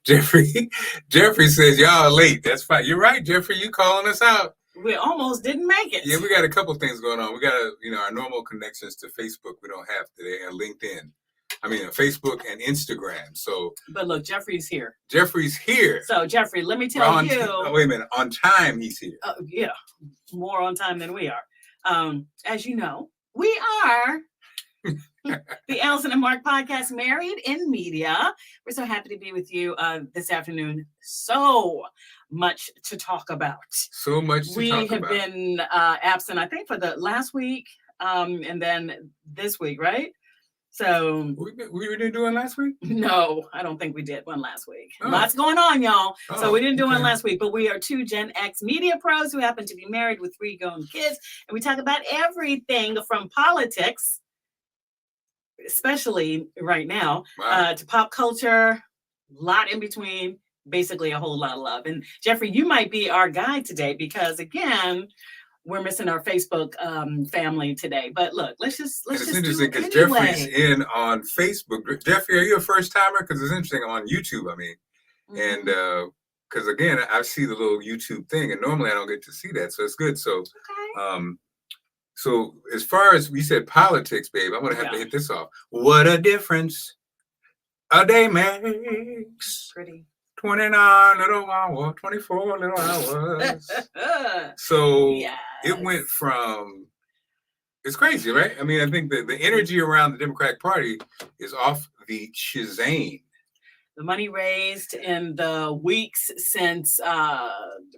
Jeffrey says y'all are late. That's fine. You're right, Jeffrey. You calling us out. We almost didn't make it. Yeah, we got a couple things going on. We got our normal connections to Facebook we don't have today, and LinkedIn. I mean, Facebook and Instagram. So, but look, Jeffrey's here. Jeffrey's here. So, Jeffrey, let me tell you. Wait a minute. On time, he's here. Yeah, more on time than we are. As you know, we are the Allison Marc Podcast, Married in Media. We're so happy to be with you this afternoon. So much to talk about. So much to talk about. We have been absent, I think, for the last week and then this week, right? So we didn't do one last week? No, I don't think we did one last week. Lots going on, y'all. So we didn't do one last week, but we are two Gen X media pros who happen to be married with 3 grown kids. And we talk about everything from politics, especially right now, to pop culture, a lot in between, basically a whole lot of love. And Jeffrey, you might be our guide today because, again, we're missing our Facebook family today. But look, let's just it's interesting because Jeffrey's in on Facebook. Jeffrey, are you a first timer? Because it's interesting on YouTube. I mean, and because again, I see the little YouTube thing, and normally I don't get to see that, so it's good. So, so as far as we said politics, babe, I'm gonna have to hit this off. What a difference a day makes. Pretty. 29 little hours, 24 little hours. So it went from, it's crazy, right? I mean, I think that the energy around the Democratic Party is off the chain. The money raised in the weeks since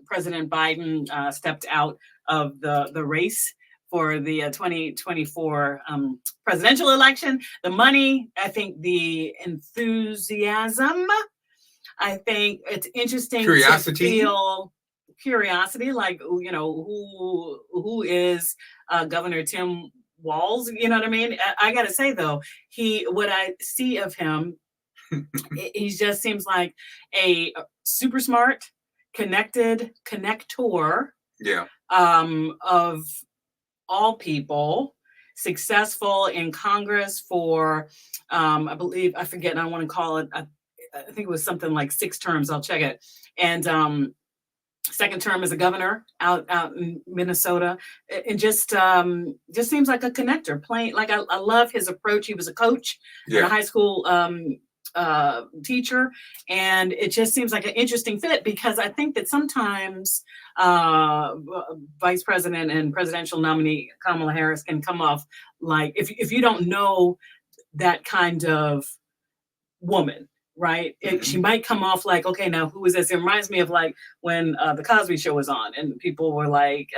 President Biden stepped out of the race for the 2024 presidential election. The money, I think the enthusiasm, I think it's interesting to feel curiosity, like, you know, who is Governor Tim Walz, you know what I mean? I got to say, though, what I see of him, he just seems like a super smart, connected connector of all people, successful in Congress for, I believe, I forget, I don't want to call it, I think it was something like 6 terms. I'll check it. And second term as a governor out in Minnesota. It just seems like a connector. Plain, like I love his approach. He was a coach and a high school teacher, and it just seems like an interesting fit because I think that sometimes Vice President and presidential nominee Kamala Harris can come off like if you don't know that kind of woman. Right. She might come off like, okay, now who is this? It reminds me of like when the Cosby Show was on and people were like,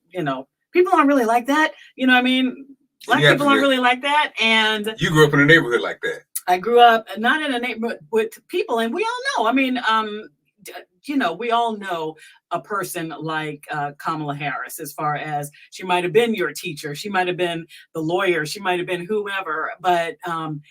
you know, people aren't really like that. You know what I mean? Black people aren't really like that. And you grew up in a neighborhood like that. I grew up not in a neighborhood with people. And we all know, I mean, you know, we all know a person like Kamala Harris, as far as she might have been your teacher. She might have been the lawyer. She might have been whoever. But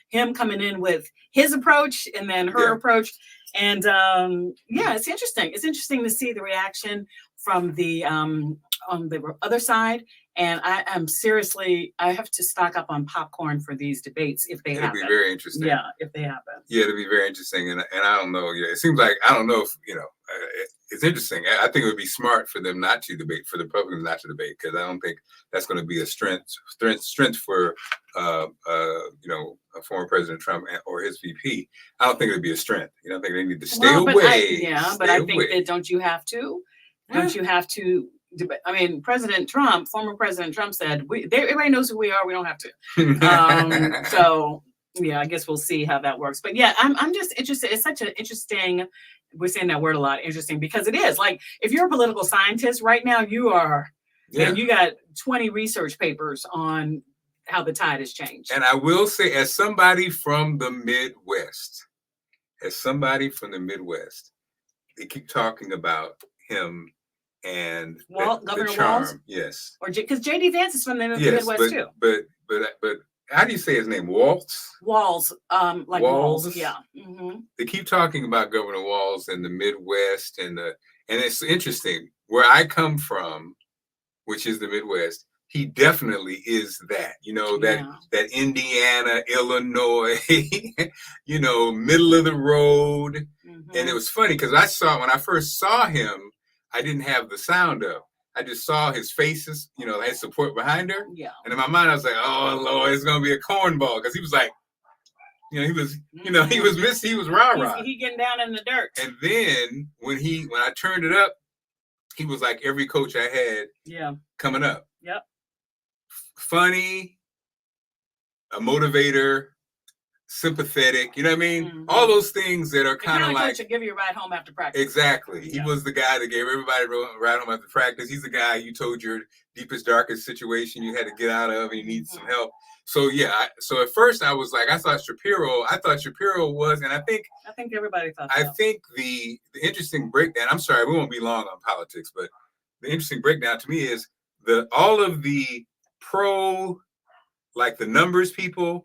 him coming in with his approach and then her approach. And it's interesting. It's interesting to see the reaction from the on the other side. And I'm seriously, I have to stock up on popcorn for these debates if they happen. It'll be very interesting. Yeah, if they happen. Yeah, it'll be very interesting. And I don't know. Yeah, it seems like, I don't know if, you know, it's interesting. I think it would be smart for them not to debate, for the Republicans not to debate, because I don't think that's going to be a strength for, you know, former President Trump or his VP. I don't think it would be a strength. You know, I think they need to stay away. But I think that don't you have to? Don't you have to? I mean, former President Trump said, everybody knows who we are. We don't have to. So, yeah, I guess we'll see how that works. But yeah, I'm just interested. It's such an interesting, we're saying that word a lot, interesting, because it is. Like, if you're a political scientist right now, you are, and you got 20 research papers on how the tide has changed. And I will say, as somebody from the Midwest, they keep talking about him and Governor the charm. Walz? Yes. Or because J.D. Vance is from the Midwest too. But how do you say his name? Walz? Walz, like Walz. Yeah. Mm-hmm. They keep talking about Governor Walz in the Midwest, and it's interesting. Where I come from, which is the Midwest, he definitely is that, that Indiana, Illinois, middle of the road. Mm-hmm. And it was funny because when I first saw him, I didn't have the sound up. I just saw his faces, his support behind her. Yeah. And in my mind, I was like, oh, Lord, it's going to be a cornball. Because he was like, he was rah-rah. He getting down in the dirt. And then when I turned it up, he was like every coach I had coming up. Yep. Funny, a motivator, sympathetic, you know what I mean? Mm-hmm. All those things that are kind of like to give you a ride home after practice. Exactly. Yeah. He was the guy that gave everybody a ride home after practice. He's the guy you told your deepest, darkest situation you had to get out of and you need some help. So so at first I was like, I thought Shapiro was, and I think everybody thought I think the interesting breakdown, I'm sorry, we won't be long on politics, but the interesting breakdown to me is all of the like the numbers people,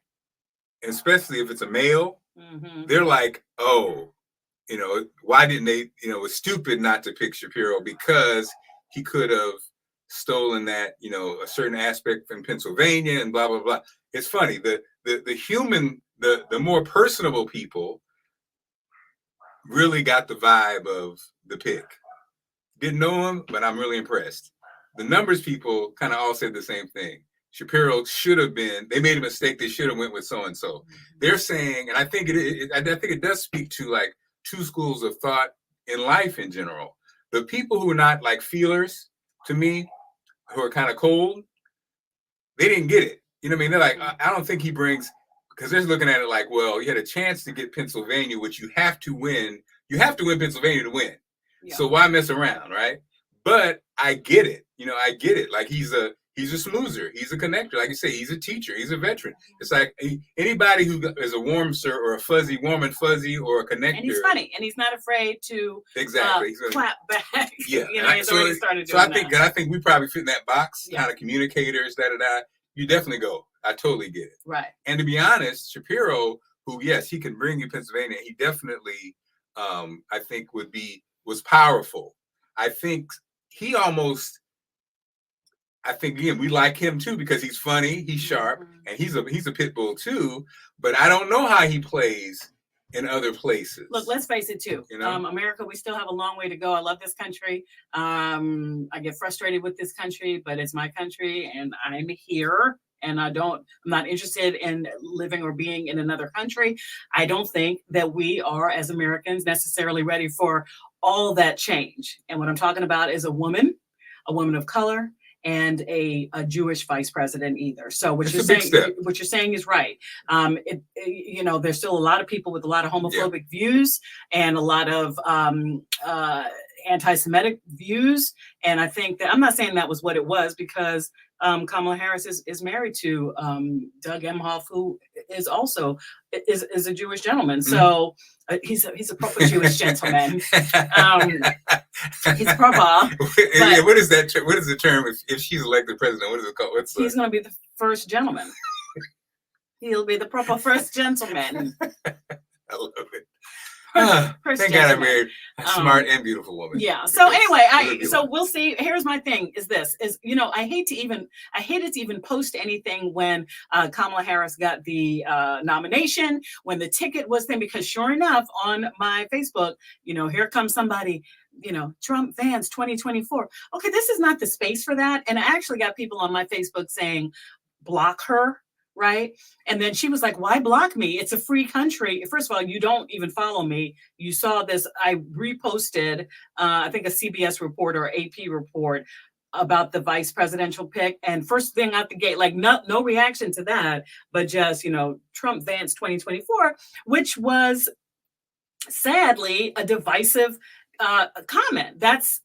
especially if it's a male, they're like, oh, why didn't they, it was stupid not to pick Shapiro because he could have stolen that, a certain aspect from Pennsylvania and blah, blah, blah. It's funny. The human, the more personable people really got the vibe of the pick. Didn't know him, but I'm really impressed. The numbers people kind of all said the same thing. Shapiro should have been. They made a mistake. They should have went with so and so. They're saying, and I think it does speak to like two schools of thought in life in general. The people who are not like feelers, to me, who are kind of cold, they didn't get it. You know what I mean? They're like, I don't think he brings, because they're looking at it like, well, you had a chance to get Pennsylvania, which you have to win. You have to win Pennsylvania to win. Yeah. So why mess around, right? But I get it. I get it. Like he's a smoozer. He's a connector. Like you say, he's a teacher. He's a veteran. It's like anybody who is a warm and fuzzy or a connector. And he's funny. And he's not afraid to clap back. Yeah. He's already started doing that. I think we probably fit in that box, kind of communicators, You definitely go. I totally get it. Right. And to be honest, Shapiro, who, yes, he can bring you Pennsylvania. He definitely, I think was powerful. I think again, we like him too because he's funny, he's sharp, and he's a pit bull too. But I don't know how he plays in other places. Look, let's face it too. America, we still have a long way to go. I love this country. I get frustrated with this country, but it's my country, and I'm here. And I'm not interested in living or being in another country. I don't think that we are, as Americans, necessarily ready for all that change. And what I'm talking about is a woman of color, and a Jewish vice president either. So what you're saying is right. There's still a lot of people with a lot of homophobic views and a lot of anti-Semitic views. And I think that I'm not saying that was what it was because Kamala Harris is married to Doug Emhoff, who is also is a Jewish gentleman. So he's a proper Jewish gentleman. He's proper. What is that? What is the term if she's elected president? What is it called? He's going to be the first gentleman. He'll be the proper first gentleman. I love it. Thank God I married a smart and beautiful woman. Yeah. So anyway, so we'll see. Here's my thing: I hated to even post anything when Kamala Harris got the nomination, when the ticket was then, because sure enough, on my Facebook, here comes somebody. Trump fans 2024. Okay, this is not the space for that. And I actually got people on my Facebook saying, block her. Right. And then she was like, why block me? It's a free country. First of all, you don't even follow me. You saw this. I reposted, I think a CBS report or AP report about the vice presidential pick. And first thing out the gate, like no reaction to that, but just, Trump Vance 2024, which was sadly a divisive comment. That's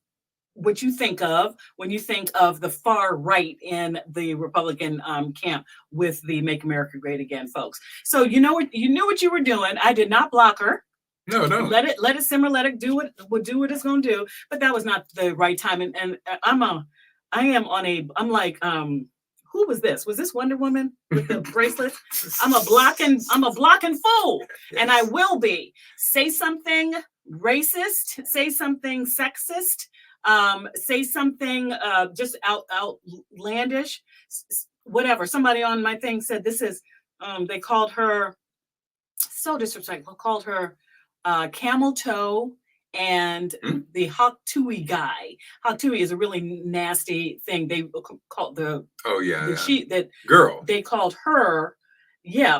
what you think of when you think of the far right in the Republican camp with the Make America Great Again folks. So you knew what you were doing. I did not block her. No. Let it simmer. Let it do what it's going to do. But that was not the right time. And I'm like, who was this? Was this Wonder Woman with the bracelet? I'm a blocking fool, and I will be. Say something racist. Say something sexist. Say something just outlandish, whatever. Somebody on my thing said this is, they called her, so disrespectful, called her camel toe and the hawk tui guy. Hawk tui is a really nasty thing. They called the girl. They called her,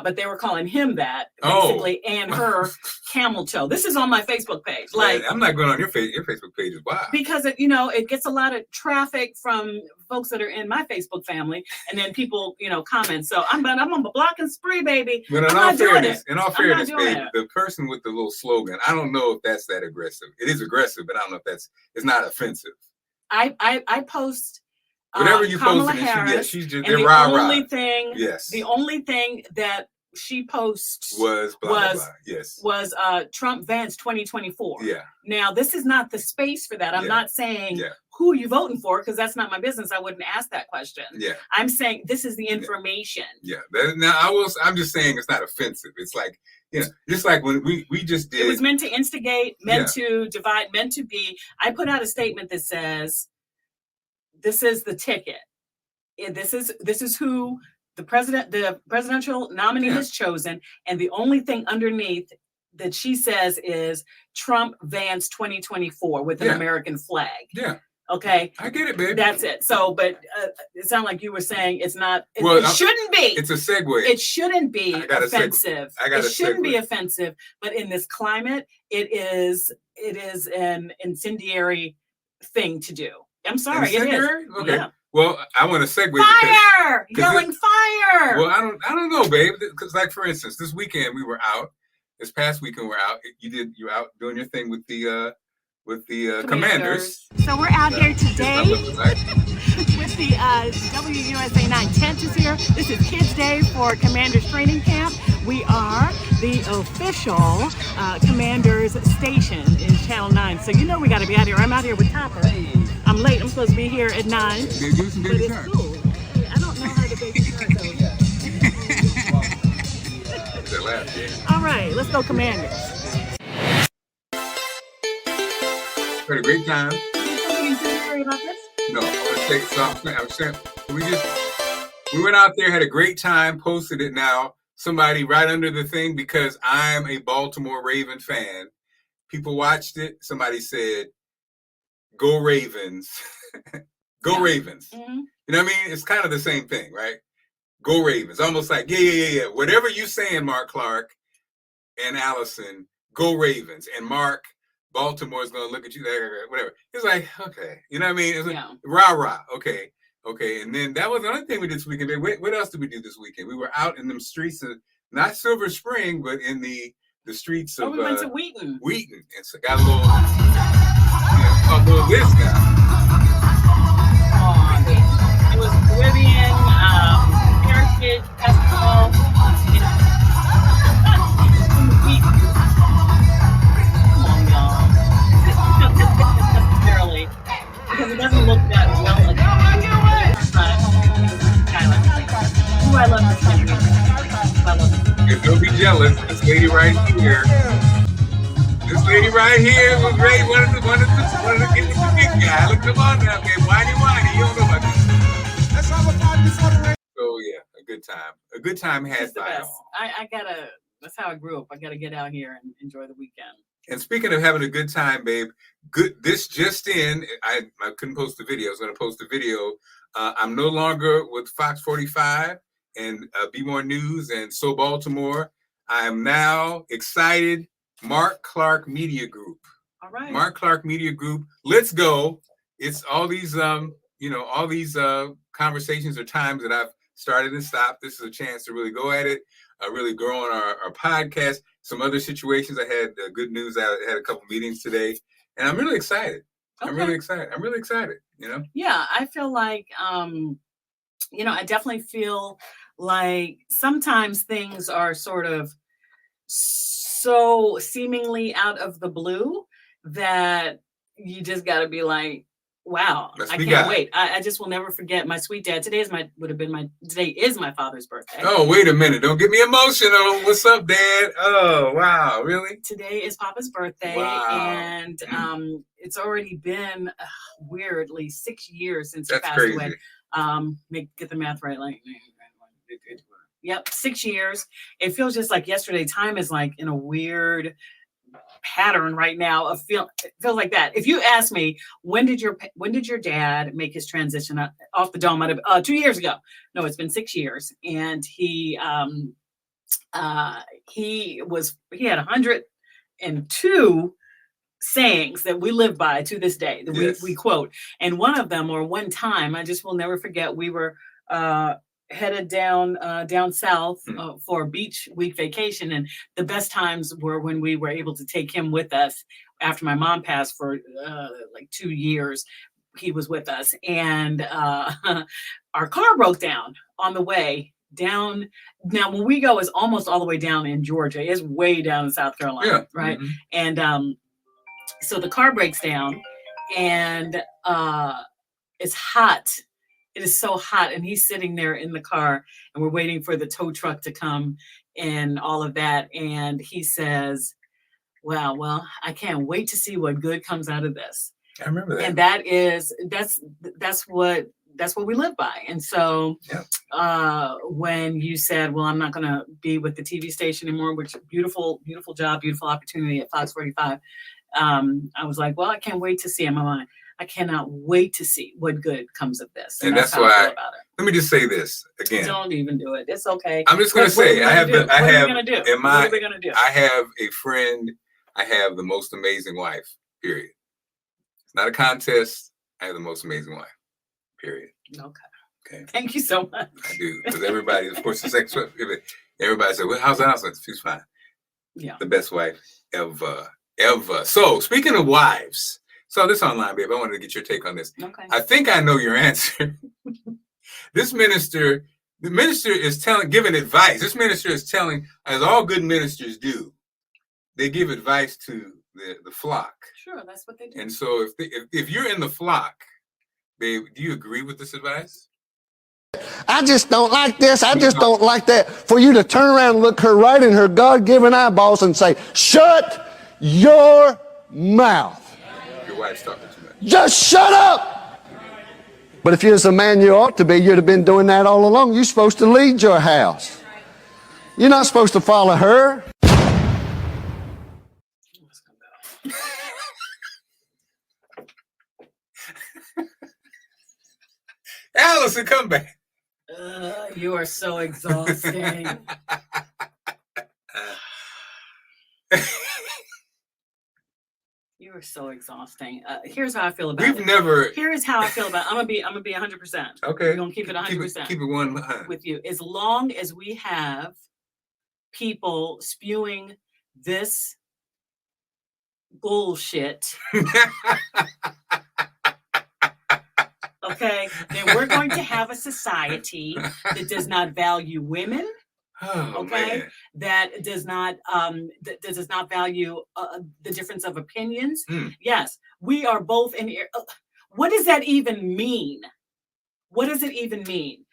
but they were calling him that basically, and her camel toe. This is on my Facebook page. Like, I'm not going on your Facebook page. Why? Because it gets a lot of traffic from folks that are in my Facebook family, and then people comment. So I'm on the block and spree, baby. But in all fairness, baby, the person with the little slogan, I don't know if that's that aggressive. It is aggressive, but I don't know if it's not offensive. I post. Whatever you Kamala posted, Harris, they're the rah-rah. The only thing that she posts was blah, blah, blah. was Trump Vance 2024. Yeah. Now this is not the space for that. I'm not saying who are you voting for, because that's not my business. I wouldn't ask that question. Yeah. I'm saying this is the information. Yeah. I'm just saying it's not offensive. It's like, just like when we just did. It was meant to instigate, meant to divide, meant to be. I put out a statement that says, this is the ticket. This is who the presidential nominee has chosen, and the only thing underneath that she says is Trump Vance 2024 with an American flag. Yeah. Okay. I get it, baby. That's it. So, but it sounded like you were saying it's not. It shouldn't be. It's a segue. It shouldn't be offensive. It shouldn't be offensive. But in this climate, it is an incendiary thing to do. I'm sorry. It is. Okay. Yeah. Well, I want to segue. Fire! Yelling fire! Well, I don't know, babe. Because, like, for instance, this weekend we were out. This past weekend we're out. You're out doing your thing with the Commanders. So we're out here today with the WUSA 9 tent is here. This is Kids Day for Commanders Training Camp. We are the official Commanders station in Channel 9. So we got to be out here. I'm out here with Topper. I'm late. I'm supposed to be here at 9. But it's cool. I don't know how to bake guitar though. All right, let's go Commanders. Had a great time. About this? No, I'm saying we went out there, had a great time, posted it now. Somebody right under the thing, because I'm a Baltimore Raven fan. People watched it. Somebody said, "Go Ravens." Go Ravens. Mm-hmm. You know what I mean? It's kind of the same thing, right? Go Ravens. Almost like, yeah. Whatever you saying, Clarke and Allison, go Ravens. And Mark, Baltimore is going to look at you, whatever. It's like, okay. You know what I mean? It's like, rah. Okay. And then that was the only thing we did this weekend. What else did we do this weekend? We were out in the streets of, not Silver Spring, but in the streets of... we went to Wheaton. Wheaton. And so got a little list now. It was Caribbean, Heritage Festival. Because it doesn't look that well. I love this country. I love it. Don't be jealous. This lady right here. Was great. Wanted to get with the big guy. Look, come on now, man. Whiny. You don't know about this. Let's have a party before the rain. So yeah, a good time. A good time had by all. That's how I grew up. I gotta get out here and enjoy the weekend. And speaking of having a good time, babe, this just in, I couldn't post the video. I was going to post the video. I'm no longer with Fox 45 and Be More News and So Baltimore. I am now excited. Marc Clarke Media Group. All right. Marc Clarke Media Group. Let's go. It's all these, conversations or times that I've started and stopped. This is a chance to really go at it, really grow on our podcast. Some other situations. I had good news. I had a couple meetings today, and I'm really excited. Okay. I'm really excited. Yeah, I feel like, I definitely feel like sometimes things are sort of so seemingly out of the blue that you just got to be like, wow, I can't wait. I just will never forget my sweet dad. Today is my father's birthday. Oh, wait a minute. Don't get me emotional. What's up, Dad? Oh, wow. Really? Today is Papa's birthday. Wow. And it's already been weirdly 6 years since he passed crazy. away. Get the math right. Like, yep, 6 years. It feels just like yesterday. Time is like in a weird pattern right now. It feels like that. If you ask me, when did your dad make his transition off the dome? 2 years ago. No, it's been 6 years, and he had 102 sayings that we live by to this day that Yes. we quote. And one of them, or one time, I just will never forget, we were headed down south for a beach week vacation. And the best times were when we were able to take him with us after my mom passed for like 2 years. He was with us, and our car broke down on the way down. Now, when we go, is almost all the way down in Georgia. It's way down in South Carolina, right? Mm-hmm. And so the car breaks down, and it's hot. It is so hot, and he's sitting there in the car, and we're waiting for the tow truck to come and all of that. And he says, "Wow, well, I can't wait to see what good comes out of this." I remember that. And that's what we live by. And so when you said, well, I'm not going to be with the TV station anymore, which beautiful job, beautiful opportunity at Fox 45. I was like, well, I can't wait to see him. I cannot wait to see what good comes of this. And that's why I feel about it. Let me just say this again. Don't even do it. It's okay. I'm just going to say, what are we going to do? I have a friend. I have the most amazing wife, period. It's not a contest. I have the most amazing wife, period. Okay. Thank you so much. I do. Because everybody, of course, everybody said, well, how's Allison? She's fine. Yeah. The best wife ever. So, speaking of wives, saw this online, babe. I wanted to get your take on this. Okay. I think I know your answer. The minister is giving advice. This minister is telling, as all good ministers do, they give advice to the flock. Sure, that's what they do. And so if you're in the flock, babe, do you agree with this advice? I just don't like this. I just don't like that. For you to turn around and look her right in her God-given eyeballs and say, shut your mouth. Your wife's talking too much. Just shut up. But if you're the man you ought to be, you'd have been doing that all along. You're supposed to lead your house. You're not supposed to follow her. Allison, come back. You are so exhausting. You are so exhausting. Here's how I feel about it. Here's how I feel about it. I'm gonna be 100%. Okay. We're gonna keep it 100%. Keep it 100 with you. As long as we have people spewing this bullshit. Okay, then we're going to have a society that does not value women. Man. That does not value the difference of opinions. Yes, we are both in here. What does that even mean? What does it even mean?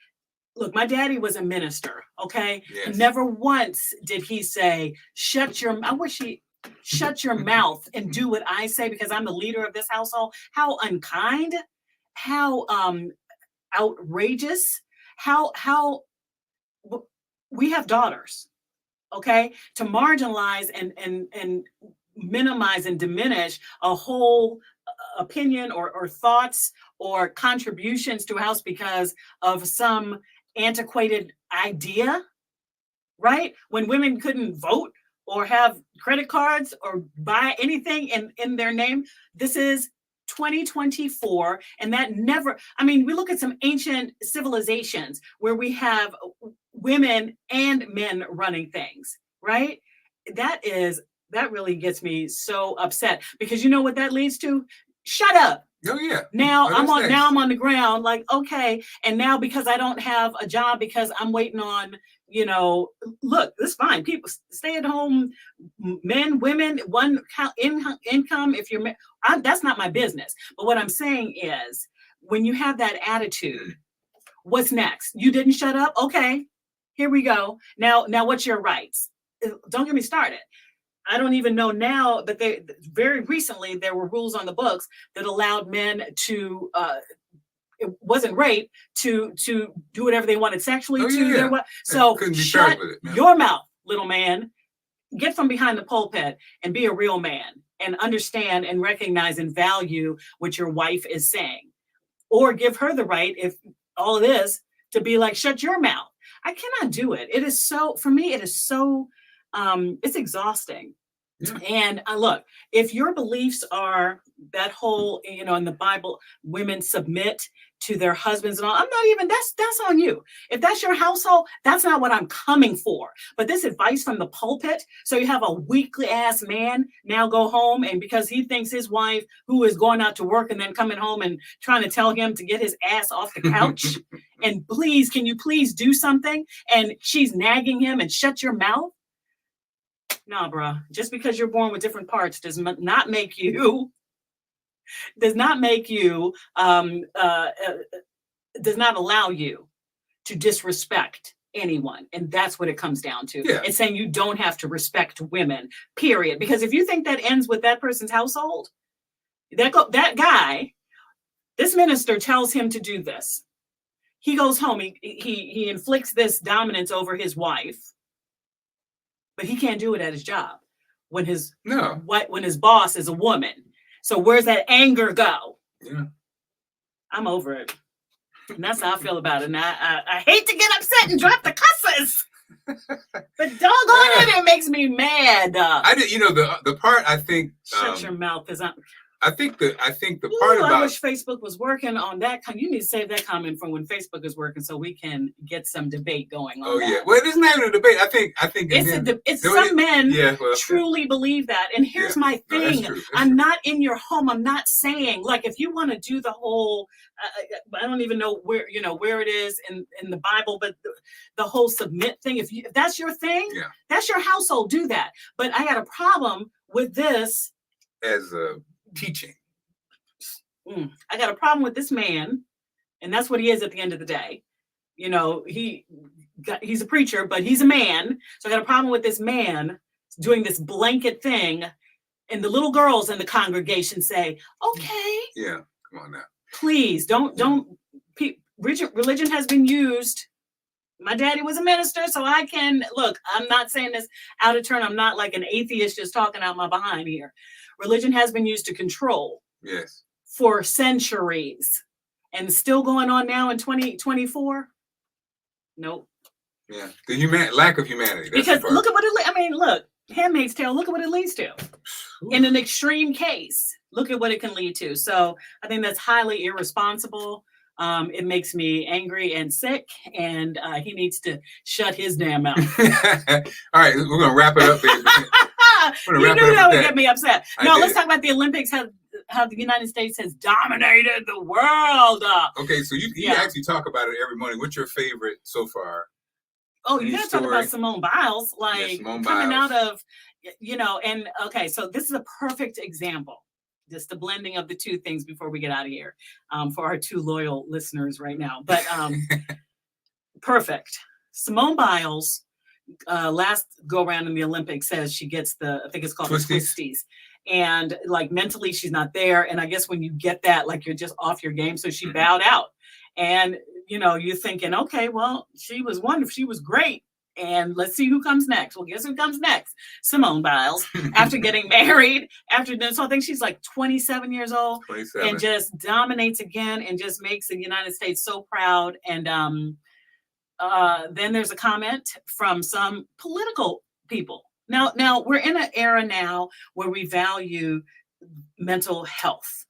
Look, my daddy was a minister. Okay, yes. Never once did he say, "Shut your." I wish he. Shut your mouth and do what I say because I'm the leader of this household. How unkind. How outrageous, how we have daughters, okay? To marginalize and minimize and diminish a whole opinion or thoughts or contributions to a house because of some antiquated idea, right? When women couldn't vote or have credit cards or buy anything in their name, this is 2024, and that never, we look at some ancient civilizations where we have women and men running things, right? That really gets me so upset because you know what that leads to? Shut up. Oh yeah. Now I'm on the ground like, okay. And now because I don't have a job because I'm waiting on, look, it's fine. People stay at home, men, women, one income. If you're, that's not my business. But what I'm saying is when you have that attitude, what's next? You didn't shut up. Okay, here we go. Now what's your rights? Don't get me started. I don't even know now, but very recently there were rules on the books that allowed men to it wasn't rape to do whatever they wanted sexually Oh, to yeah, their yeah. so Couldn't be shut charged with it, man. your mouth, little man. Get from behind the pulpit and be a real man and understand and recognize and value what your wife is saying, or give her the right, if all it is, to be like, shut your mouth. I cannot do it. It is so, for me, it is so, it's exhausting. Yeah. And look, if your beliefs are that whole, in the Bible, women submit to their husbands and all, I'm not even, that's on you. If that's your household, that's not what I'm coming for. But this advice from the pulpit, so you have a weakly ass man now go home, and because he thinks his wife, who is going out to work and then coming home and trying to tell him to get his ass off the couch and please, can you please do something? And she's nagging him and shut your mouth. Nah, bruh. Just because you're born with different parts does not make you does not allow you to disrespect anyone. And that's what it comes down to. Yeah. It's saying you don't have to respect women, period. Because if you think that ends with that person's household, that guy, this minister tells him to do this. He goes home, he inflicts this dominance over his wife. But he can't do it at his job when his boss is a woman. So where's that anger go? Yeah. I'm over it. And that's how I feel about it. And I hate to get upset and drop the cusses. But doggone it makes me mad. I did, the part I think Shut your mouth, because I think the part about I wish Facebook was working on that. You need to save that comment from when Facebook is working so we can get some debate going on. Oh that. yeah, well, it isn't even a debate. I think it's some men well, truly believe that. And here's my thing: that's I'm not in your home. I'm not saying, like, if you want to do the whole, I don't even know where where it is in the Bible, but the whole submit thing. If that's your thing, that's your household. Do that. But I got a problem with this as a teaching. I got a problem with this man, and that's what he is at the end of the day. He's a preacher, but he's a man. So I got a problem with this man doing this blanket thing, and the little girls in the congregation say, "Okay, yeah, come on now, please don't." Religion has been used. My daddy was a minister, so I can look. I'm not saying this out of turn. I'm not like an atheist just talking out my behind here. Religion has been used to control. Yes. For centuries, and still going on now in 2024. Nope. Yeah, the lack of humanity. Because look at what look, Handmaid's Tale. Look at what it leads to. In an extreme case, look at what it can lead to. So I think that's highly irresponsible. It makes me angry and sick, and he needs to shut his damn mouth. All right, we're gonna wrap it up, baby. You knew that would get me upset. Let's talk about the Olympics. How the United States has dominated the world. Okay, so you actually talk about it every morning. What's your favorite so far? Oh, you gotta talk about Simone Biles, coming out of, and okay, so this is a perfect example. Just the blending of the two things before we get out of here, for our two loyal listeners right now. But perfect. Simone Biles, last go around in the Olympics, says she gets I think it's called the twisties. And like mentally she's not there. And I guess when you get that, like you're just off your game. So she bowed out. And, you're thinking, okay, well, she was wonderful. She was great. And let's see who comes next. Well, guess who comes next? Simone Biles. After getting married, so I think she's like 27 years old. 27. And just dominates again and just makes the United States so proud. And then there's a comment from some political people. Now we're in an era now where we value mental health,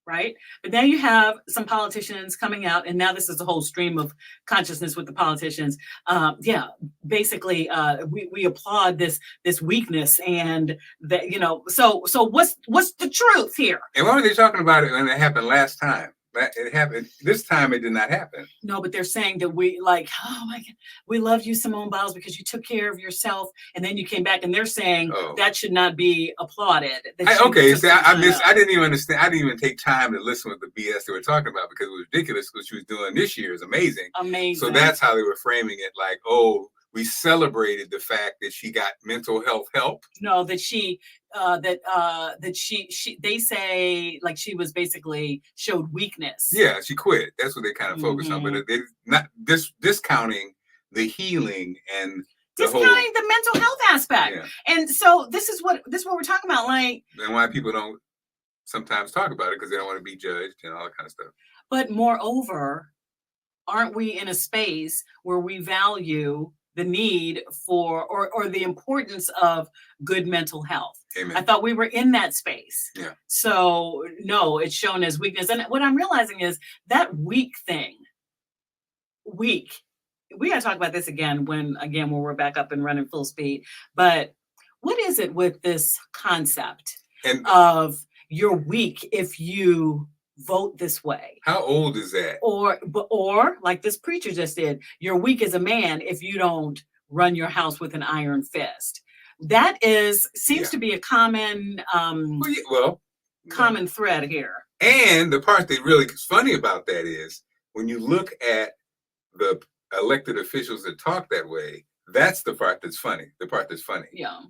right? But now you have some politicians coming out, and now this is a whole stream of consciousness with the politicians. Basically, we applaud this weakness, and that So what's the truth here? And why were they talking about it when it happened last time? It happened this time. It did not happen. No, but they're saying that oh my God, we love you, Simone Biles, because you took care of yourself, and then you came back, and they're saying that should not be applauded. I didn't even understand. I didn't even take time to listen to the BS they were talking about, because it was ridiculous. What she was doing this year is amazing. So that's how they were framing it. Like, we celebrated the fact that she got mental health help. No, that she they say like she was basically showed weakness. Yeah, she quit. That's what they kind of focus on, but they not discounting the healing and discounting the mental health aspect. Yeah. And so this is what we're talking about, like, and why people don't sometimes talk about it, because they don't want to be judged and all that kind of stuff. But moreover, aren't we in a space where we value the need for or the importance of good mental health? Amen. I thought we were in that space. Yeah. So no, it's shown as weakness. And what I'm realizing is that weak thing, we got to talk about this again when we're back up and running full speed. But what is it with this concept of you're weak if you vote this way? How old is that? Or like this preacher just did, you're weak as a man if you don't run your house with an iron fist. That seems to be a common common thread here. And the part that really is funny about that is when you look at the elected officials that talk that way, that's the part that's funny. The part that's funny. Yeah.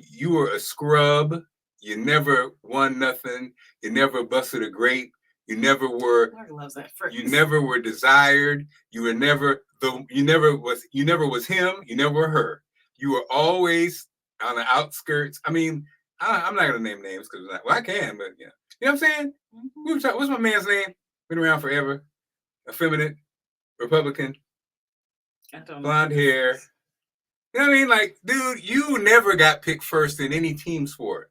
You were a scrub. You never won nothing. You never busted a grape. You never were. Mark loves that phrase. You never were desired. You were never You never was him. You never were her. You were always on the outskirts. I mean, I'm not gonna name names because I can, but you know what I'm saying. Mm-hmm. What's my man's name? Been around forever. Effeminate, Republican, blonde hair. You know what I mean? Like, dude, you never got picked first in any team sport.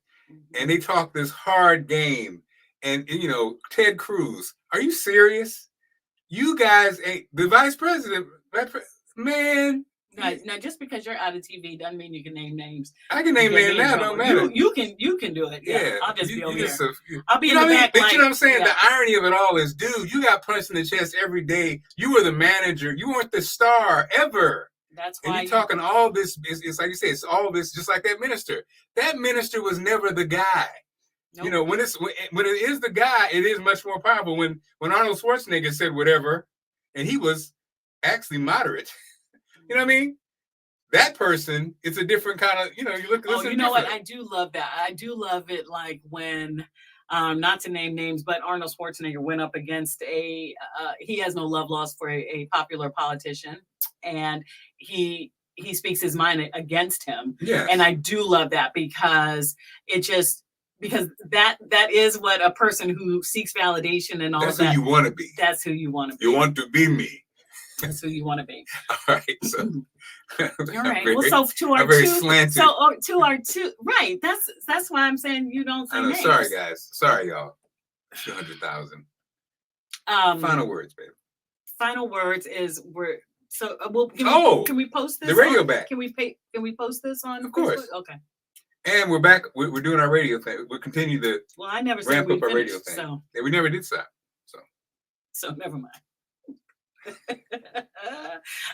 And they talk this hard game. And you know, Ted Cruz, are you serious? You guys ain't the vice president, man. Now, just because you're out of TV doesn't mean you can name names. I can name names now, don't matter. You can do it. Yeah, I'll just be over here. I'll be in the back. But you know what I'm saying? Yeah. The irony of it all is, dude, you got punched in the chest every day. You were the manager. You weren't the star ever. That's why. And you're talking all this. It's like you say, it's all this, just like that minister. That minister was never the guy. Nope. You know, when it is the guy, it is much more powerful. When Arnold Schwarzenegger said whatever, and he was actually moderate. You know what I mean? That person, it's a different kind of, you know, you look. Oh, you know what? I do love that. I do love it. Like when, not to name names, but Arnold Schwarzenegger went up against he has no love lost for a popular politician, and he speaks his mind against him. Yeah. And I do love that because that is what a person who seeks validation and all that's of that. That's who you want to be. That's who you want to be. You want to be me. That's who you want to be. All right. So. All right. Well, so to our two, slanted. So to our two, right? That's why I'm saying you don't say names. Sorry, guys. Sorry, y'all. 200,000. Final words, baby. Final words is can we post this? The radio back. Can we post this on? Of course. Facebook? Okay. And we're back. We're doing our radio thing. We'll continue to. Well, I never ramp said up our radio thing. So. Yeah, we never did stop. So never mind.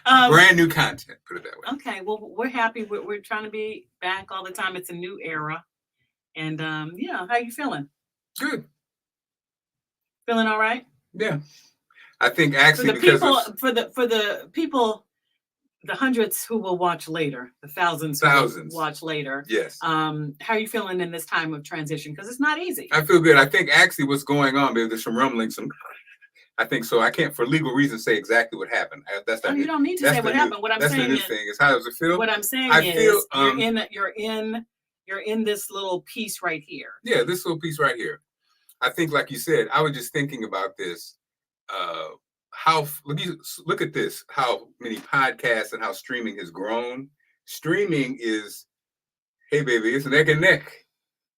Brand new content, put it that way. Okay, well, we're happy. We're trying to be back all the time. It's a new era, and yeah, how you feeling? Good. Feeling all right? Yeah, I think actually for the people, the hundreds who will watch later, the thousands who will watch later. Yes. How are you feeling in this time of transition? Because it's not easy. I feel good. I think actually what's going on, baby, there's some rumbling, I think so. I can't, for legal reasons, say exactly what happened. You don't need to say what happened. What I'm saying is, that's the new thing. Is how does it feel? What I'm saying you're in this little piece right here. Yeah, this little piece right here. I think, like you said, I was just thinking about this. Look at this. How many podcasts and how streaming has grown. Streaming is, hey baby, it's neck and neck.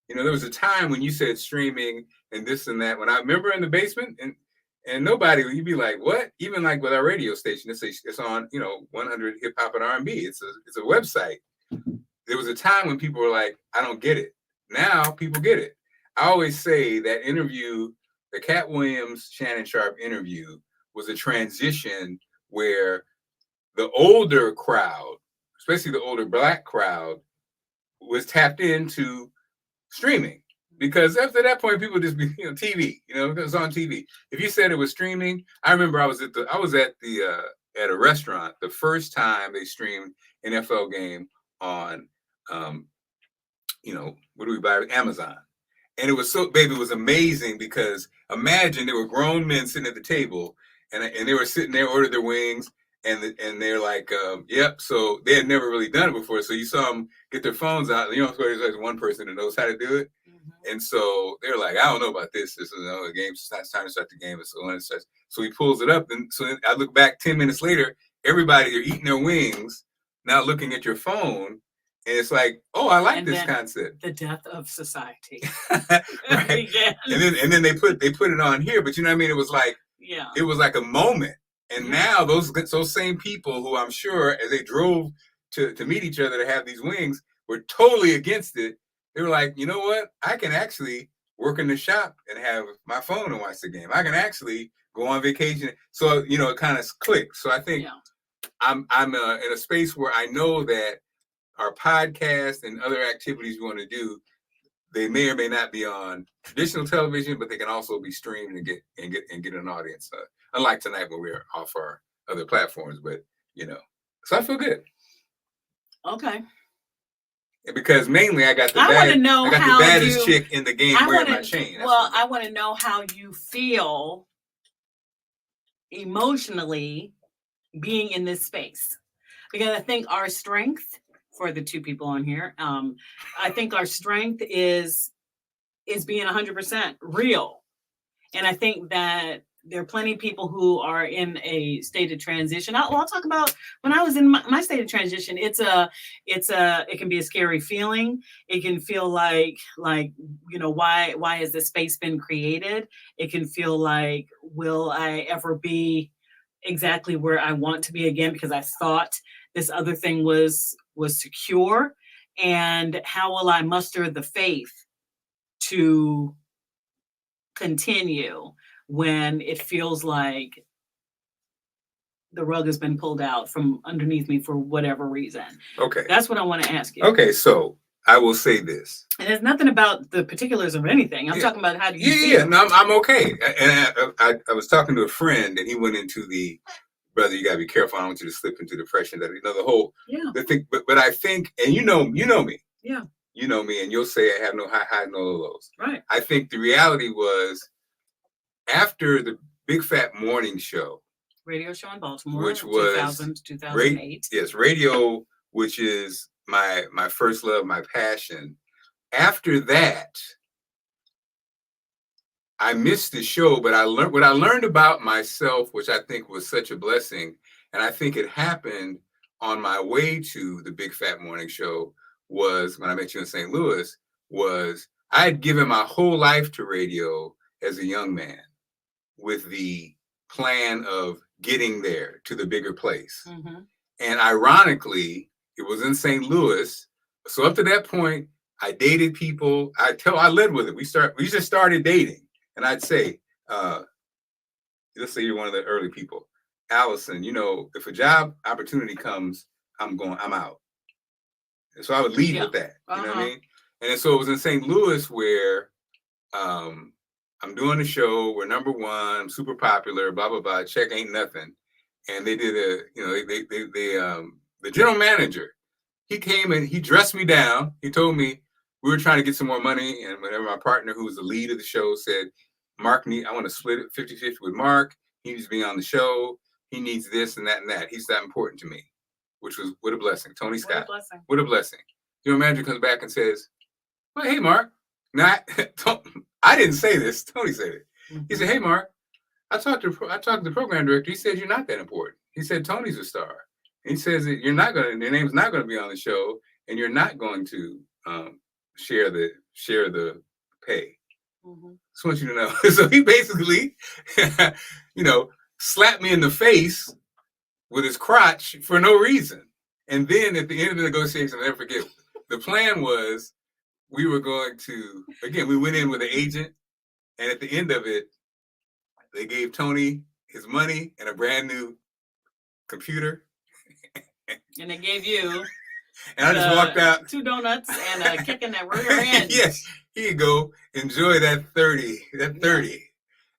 You know, there was a time when you said streaming and this and that. When I remember in the basement and nobody, you'd be like, what? Even like with our radio station, it's on, 100 hip hop and R&B. It's a website. There was a time when people were like, I don't get it. Now people get it. I always say that interview, the Cat Williams, Shannon Sharp interview was a transition where the older crowd, especially the older Black crowd, was tapped into streaming. Because after that point, people just be, TV, it was on TV. If you said it was streaming, I remember I was at a restaurant the first time they streamed, NFL game on, what do we buy? Amazon. And it was it was amazing because imagine there were grown men sitting at the table and they were sitting there, ordered their wings, and they're like, yep. So they had never really done it before. So you saw them get their phones out. There's one person that knows how to do it. Mm-hmm. And so they're like, I don't know about this. This is the game. It's time to start the game. So when it starts, so he pulls it up. And so I look back 10 minutes later, everybody are eating their wings, not looking at your phone. And it's like, oh, I like this concept. The death of society. Right. Yeah. And then they put it on here, but you know what I mean? It was like, it was like a moment. And now those same people who I'm sure as they drove to meet each other to have these wings were totally against it. They were like, you know what? I can actually work in the shop and have my phone and watch the game. I can actually go on vacation. So, it kind of clicked. So I think I'm in a space where I know that our podcast and other activities we want to do, they may or may not be on traditional television, but they can also be streamed and get an audience. Unlike tonight when we're off our other platforms, but so I feel good. Okay. Because mainly I got the baddest chick in the game wearing my chain. I want to know how you feel emotionally being in this space, because I think our strength for the two people on here, I think our strength is being 100% real, and I think that there are plenty of people who are in a state of transition. I'll talk about when I was in my state of transition. It can be a scary feeling. It can feel like why has this space been created? It can feel like, will I ever be exactly where I want to be again? Because I thought this other thing was secure, and how will I muster the faith to continue when it feels like the rug has been pulled out from underneath me for whatever reason? Okay. That's what I want to ask you. Okay, so I will say this. And it's nothing about the particulars of anything. I'm talking about how do you feel? Yeah, no, I'm okay. And I was talking to a friend, and he went into brother, you got to be careful. I don't want you to slip into depression. The whole the thing. But I think, and you know me. Yeah. You know me, and you'll say I have no high, no lows. Right. I think the reality was, after the Big Fat Morning Show, radio show in Baltimore, which was 2000 to 2008. Yes, radio, which is my first love, my passion. After that, I missed the show, but I learned about myself, which I think was such a blessing, and I think it happened on my way to the Big Fat Morning Show. Was when I met you in St. Louis. Was I had given my whole life to radio as a young man, with the plan of getting there to the bigger place. Mm-hmm. And ironically, it was in St. Louis. So up to that point, I dated people. I led with it. We just started dating. And I'd say, let's say you're one of the early people. Allison, if a job opportunity comes, I'm out. And so I would lead with that. You know what I mean? And so it was in St. Louis where I'm doing the show. We're number one. I'm super popular. Blah blah blah. Check ain't nothing. And they did the general manager. He came and he dressed me down. He told me we were trying to get some more money, and whenever my partner, who was the lead of the show, said, "Mark, I want to split it 50-50 with Mark. He needs to be on the show. He needs this and that and that. He's that important to me," which was what a blessing. Tony Scott. What a blessing. General manager comes back and says, "Well, hey, Mark." I didn't say this. Tony said it. Mm-hmm. He said, "Hey, Mark, I talked to the program director. He said you're not that important. He said Tony's a star. And he says that your name's not going to be on the show, and you're not going to share the pay." Mm-hmm. Just want you to know. So he basically, slapped me in the face with his crotch for no reason. And then at the end of the negotiation, I'll never forget, the plan was we were going to, again, we went in with an agent, and at the end of it, they gave Tony his money and a brand new computer. And they gave you and I just walked out 2 donuts and a kick in that rear end. Yes, here you go. Enjoy that 30.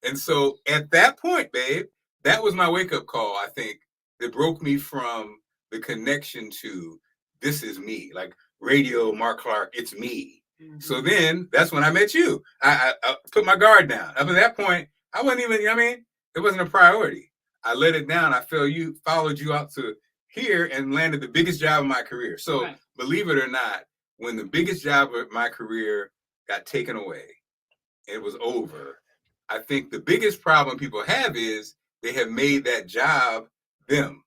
And so at that point, babe, that was my wake-up call, I think, that broke me from the connection to this is me, like radio, Mark Clarke, it's me. Mm-hmm. So then that's when I met you. I put my guard down. Up at that point, I wasn't even, it wasn't a priority. I let it down. I followed you out to here and landed the biggest job of my career. So believe it or not, when the biggest job of my career got taken away, it was over. I think the biggest problem people have is they have made that job them.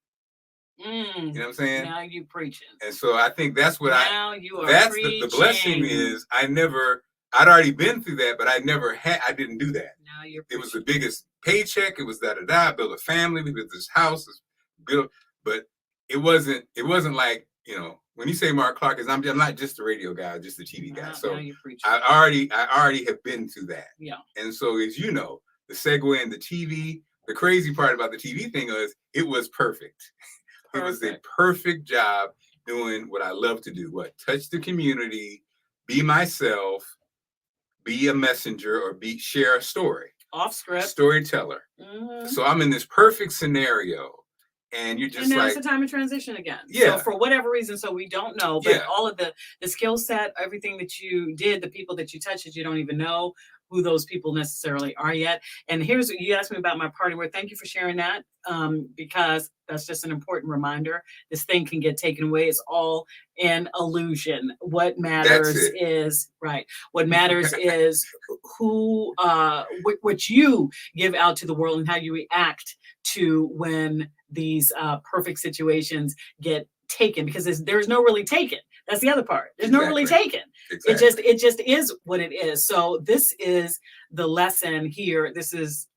You know what I'm saying? Now you preaching. And so I think that's what that's the blessing is. I'd already been through that, but I didn't do that. Now you're preaching. It was the biggest paycheck. It was I built a family. We built this house, but it wasn't like, when you say Mark Clarke, I'm not just the radio guy, just the TV guy. So I already have been through that. Yeah. And so as you know, the segue into TV, the crazy part about the TV thing was it was perfect. It was a perfect job doing what I love to do. Touch the community, be myself, be a messenger, or share a story. Off script. Storyteller. Mm-hmm. So I'm in this perfect scenario. And you're just now it's a time of transition again. Yeah. So for whatever reason, so we don't know, but all of the skill set, everything that you did, the people that you touched that you don't even know who those people necessarily are yet. And you asked me about my party word. Thank you for sharing that, because that's just an important reminder. This thing can get taken away. It's all an illusion. What matters is What matters is who, what you give out to the world and how you react to when these perfect situations get taken, because there's no really taken. That's the other part. There's no really taken. Exactly. It just is what it is. So this is the lesson here. This is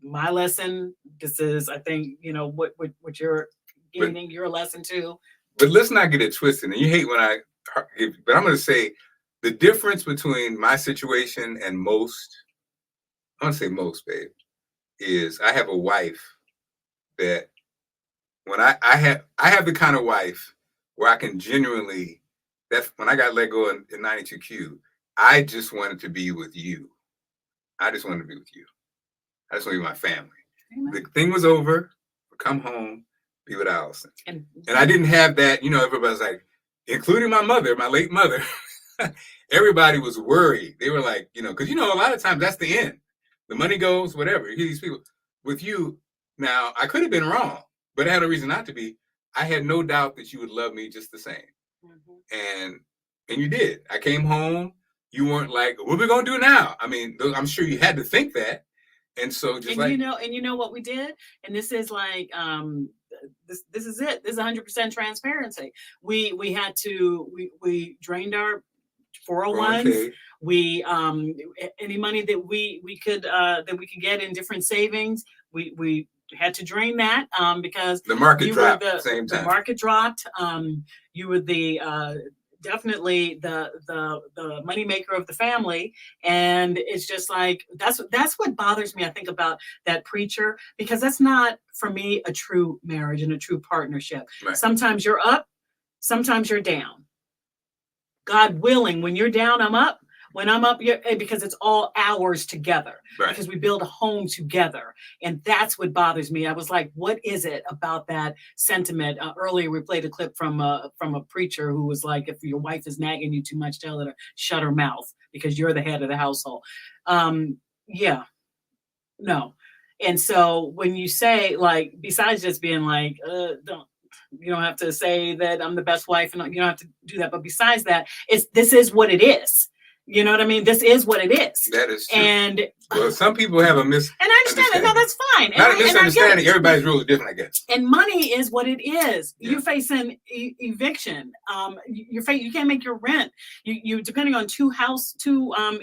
my lesson. This is, I think, what you're gaining your lesson too. But let's not get it twisted. And you hate when but I'm going to say the difference between my situation and most, I want to say most, babe, is I have a wife that when I have the kind of wife where I can genuinely, that's when I got let go in 92Q, I just wanted to be with you. I just wanted to be with you. I just want to be with my family. Amen. The thing was over. Come home, be with Allison. And I didn't have that, everybody's like, including my mother, my late mother, everybody was worried. They were like, because a lot of times that's the end. The money goes, whatever. You hear these people. With you, now I could have been wrong, but I had a reason not to be. I had no doubt that you would love me just the same. Mm-hmm. And you did. I came home. You weren't like, what are we going to do now? I mean, I'm sure you had to think that. And so you know what we did? And this is like, this is it. This is 100% transparency. We had to, we drained our 401s. We, any money that we could get in different savings, we had to drain that, because the market dropped at the same time. The market dropped. You were definitely the moneymaker of the family. And it's just like, that's what bothers me, I think, about that preacher, because that's not, for me, a true marriage and a true partnership. Right. Sometimes you're up, sometimes you're down. God willing, when you're down, I'm up. When I'm up, because it's all ours together, because we build a home together. And that's what bothers me. I was like, what is it about that sentiment? Earlier, we played a clip from a preacher who was like, if your wife is nagging you too much, tell her to shut her mouth, because you're the head of the household. No. And so when you say, like, besides just being like, you don't have to say that I'm the best wife, and you don't have to do that. But besides that, this is what it is. You know what I mean? This is what it is. That is true. And some people have a and I understand it. No, that's fine. Not a misunderstanding. Everybody's rules are different, I guess. And money is what it is. Yeah. You're facing eviction. You can't make your rent. You depending on two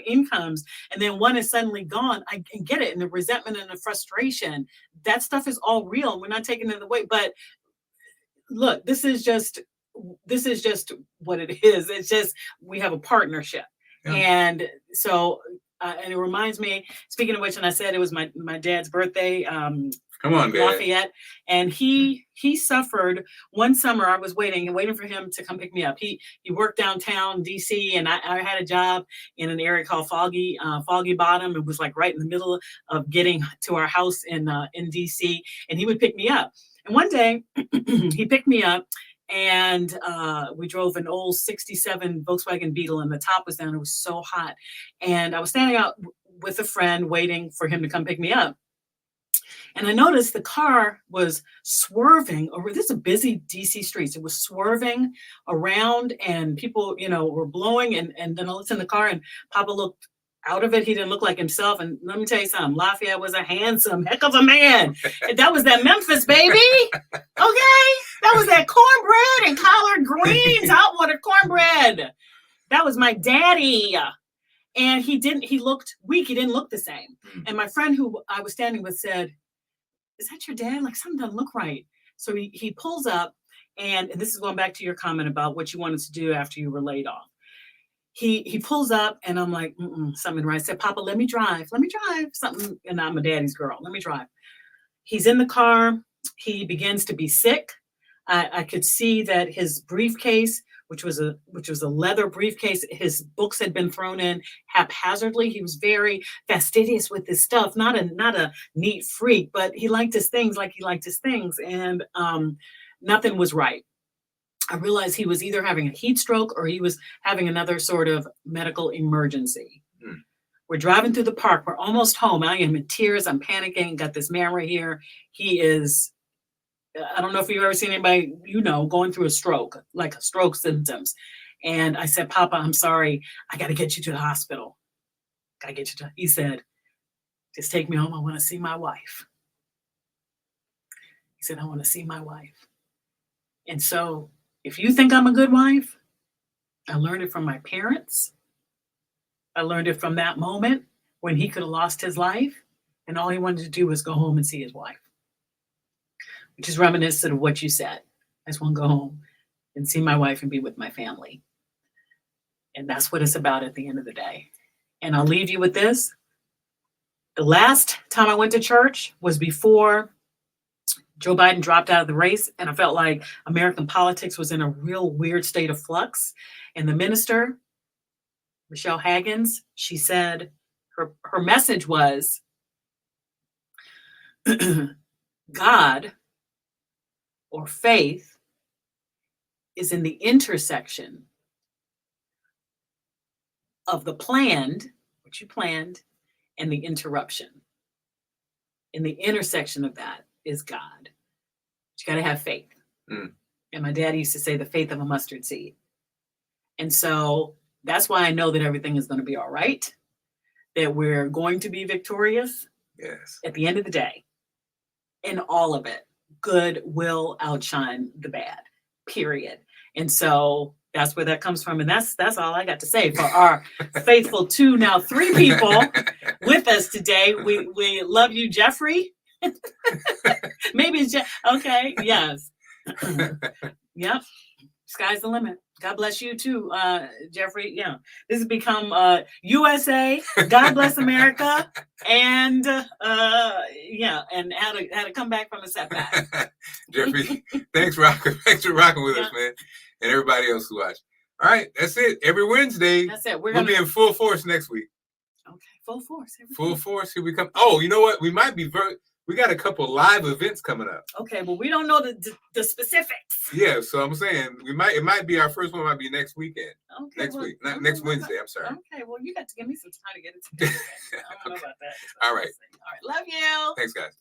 incomes, and then one is suddenly gone. I get it. And the resentment and the frustration, that stuff is all real. We're not taking it away. But look, this is just what it is. It's just, we have a partnership. Yeah. And so, and it reminds me, speaking of which, and I said it was my dad's birthday, come on, Lafayette, and he suffered one summer. I was waiting for him to come pick me up. He worked downtown DC, and I had a job in an area called Foggy Bottom. It was like right in the middle of getting to our house in DC, and he would pick me up. And one day he picked me up, And we drove an old 67 Volkswagen Beetle, and the top was down. It was so hot. And I was standing out with a friend waiting for him to come pick me up. And I noticed the car was swerving over. This is a busy DC streets. It was swerving around, and people, were blowing. And then I looked in the car, and Papa looked out of it. He didn't look like himself. And let me tell you something. Lafayette was a handsome heck of a man. And that was that Memphis, baby. Okay, that was that cornbread and collard greens. I wanted cornbread. That was my daddy. And he looked weak. He didn't look the same. And my friend who I was standing with said, "Is that your dad? Like, something doesn't look right." So he pulls up, and this is going back to your comment about what you wanted to do after you were laid off. He pulls up, and I'm like, something right. I said, "Papa, let me drive. Something." And I'm a daddy's girl. Let me drive. He's in the car. He begins to be sick. I could see that his briefcase, which was a leather briefcase, his books had been thrown in haphazardly. He was very fastidious with his stuff, not a neat freak, but he liked his things like he liked his things, and nothing was right. I realized he was either having a heat stroke or he was having another sort of medical emergency. We're driving through the park. We're almost home. I am in tears. I'm panicking. Got this man right here. He is, I don't know if you've ever seen anybody, going through a stroke, like stroke symptoms. And I said, "Papa, I'm sorry. I got to get you to the hospital. He said, "Just take me home. I want to see my wife." He said, "I want to see my wife." And so if you think I'm a good wife, I learned it from my parents. I learned it from that moment when he could have lost his life, and all he wanted to do was go home and see his wife, which is reminiscent of what you said. I just want to go home and see my wife and be with my family. And that's what it's about at the end of the day. And I'll leave you with this. The last time I went to church was before Joe Biden dropped out of the race, and I felt like American politics was in a real weird state of flux. And the minister, Michelle Haggins, she said her message was, God or faith is in the intersection of the planned, what you planned, and the interruption. In the intersection of that is God. But you got to have faith. And my dad used to say the faith of a mustard seed. And so that's why I know that everything is going to be all right, that we're going to be victorious. Yes. At the end of the day. In all of it, good will outshine the bad, period. And so that's where that comes from. And that's all I got to say for our faithful 3 people with us today. We love you, Jeffrey. Maybe it's okay. Yes. Yep. Sky's the limit. God bless you too, Jeffrey. Yeah, this has become USA. God bless America, and and how to come back from a setback. Jeffrey, thanks for rocking with us, man, and everybody else who watched. All right, that's it. Every Wednesday. That's it. We'll be in full force next week. Okay, full force. Full force. Here we come. Oh, you know what? We might be we got a couple live events coming up. Okay, well, we don't know the specifics. Yeah, so I'm saying it might be our first one. Might be next weekend. Okay, next week, not next Wednesday. I'm sorry. Okay, well, you got to give me some time to get it together. I don't know about that. All right. All right, love you. Thanks, guys.